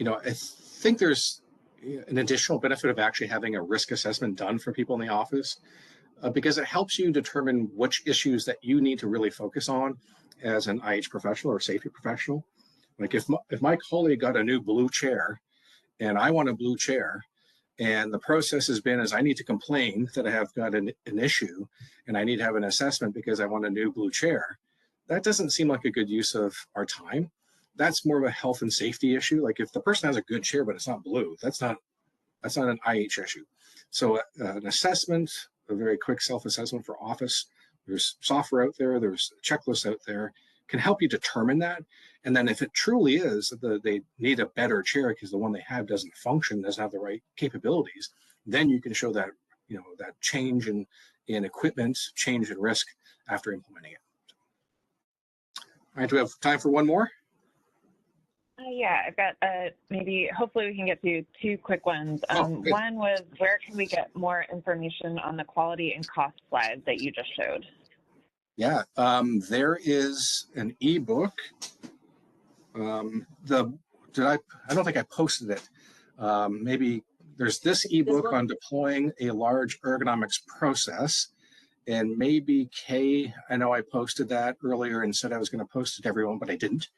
I think there's an additional benefit of actually having a risk assessment done for people in the office, because it helps you determine which issues that you need to really focus on as an IH professional or safety professional. Like if my colleague got a new blue chair and I want a blue chair, and the process has been is I need to complain that I have got an issue and I need to have an assessment because I want a new blue chair, that doesn't seem like a good use of our time. That's more of a health and safety issue. Like if the person has a good chair but it's not blue, that's not an IH issue. So an assessment, a very quick self-assessment for office, there's software out there, there's checklists out there, can help you determine that. And then if it truly is that they need a better chair because the one they have doesn't function, doesn't have the right capabilities, then you can show that, that change in equipment, change in risk after implementing it. All right, do we have time for one more? Yeah, I've got hopefully we can get to two quick ones. One was, where can we get more information on the quality and cost slides that you just showed? Yeah, there is an ebook. I don't think I posted it. Maybe there's this ebook on deploying a large ergonomics process. And maybe Kay, I know I posted that earlier and said I was going to post it to everyone, but I didn't.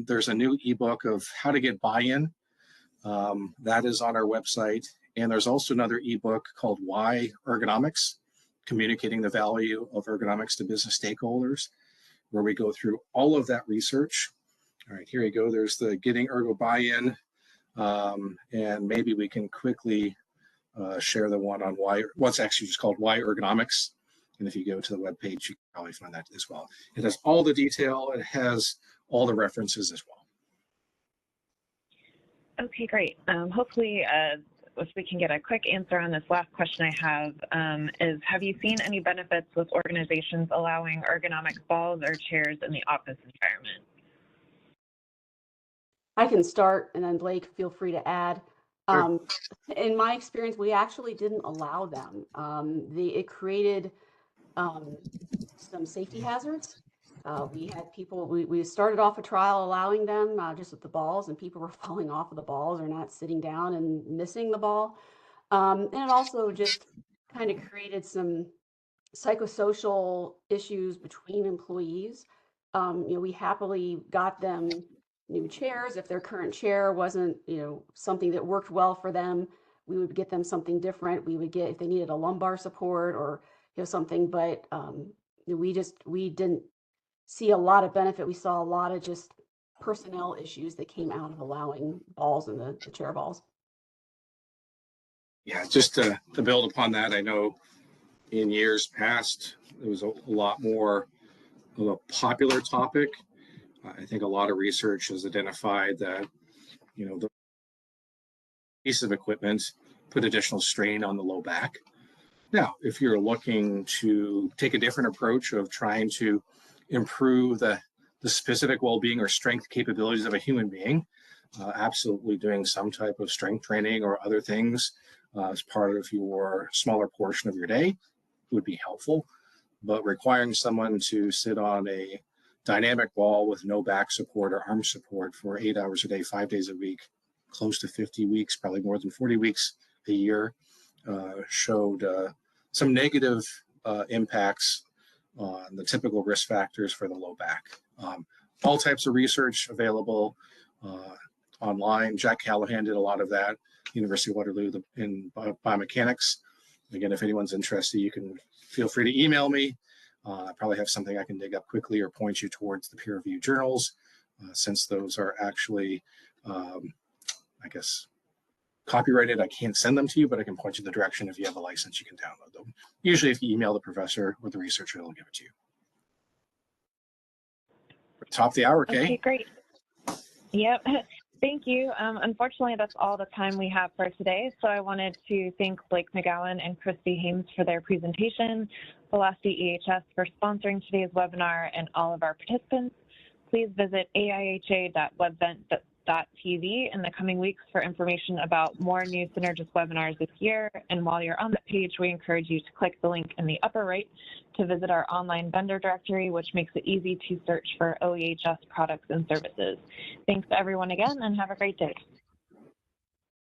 There's a new ebook of how to get buy-in. That is on our website. And there's also another ebook called Why Ergonomics, Communicating the Value of Ergonomics to Business Stakeholders, where we go through all of that research. All right, here you go. There's the Getting Ergo Buy-in. And maybe we can quickly share the one on what's actually just called Why Ergonomics. And if you go to the webpage, you can probably find that as well. It has all the detail. It has all the references as well. Okay, great. Hopefully, if we can get a quick answer on this last question I have, is have you seen any benefits with organizations allowing ergonomic balls or chairs in the office environment? I can start, and then Blake, feel free to add. Sure. In my experience, we actually didn't allow them. It created some safety hazards. We had people, we started off a trial allowing them just with the balls, and people were falling off of the balls or not sitting down and missing the ball. And it also just kind of created some psychosocial issues between employees. We happily got them new chairs. If their current chair wasn't, something that worked well for them, we would get them something different. We would get, if they needed a lumbar support or, something, but we didn't see a lot of benefit. We saw a lot of just personnel issues that came out of allowing balls in the chair balls. Yeah, just to build upon that, I know in years past, it was a lot more of a popular topic. I think a lot of research has identified that, the piece of equipment put additional strain on the low back. Now, if you're looking to take a different approach of trying to improve the specific well-being or strength capabilities of a human being, absolutely doing some type of strength training or other things as part of your smaller portion of your day would be helpful. But requiring someone to sit on a dynamic wall with no back support or arm support for 8 hours a day, 5 days a week, close to 50 weeks, probably more than 40 weeks a year, showed some negative impacts on the typical risk factors for the low back. All types of research available online. Jack Callahan did a lot of that, University of Waterloo in biomechanics. Again, if anyone's interested, you can feel free to email me. I probably have something I can dig up quickly or point you towards the peer-reviewed journals. Since those are actually, I guess, copyrighted, I can't send them to you, but I can point you in the direction. If you have a license, you can download them. Usually if you email the professor or the researcher, they'll give it to you. Top of the hour, Kay. Okay, great. Yep. Thank you. Unfortunately, that's all the time we have for today. So I wanted to thank Blake McGowan and Christy Hames for their presentation, Velocity EHS for sponsoring today's webinar, and all of our participants. Please visit aiha.webvent.tv in the coming weeks for information about more new Synergist webinars this year. And while you're on that page, we encourage you to click the link in the upper right to visit our online vendor directory, which makes it easy to search for OEHS products and services. Thanks to everyone again, and have a great day.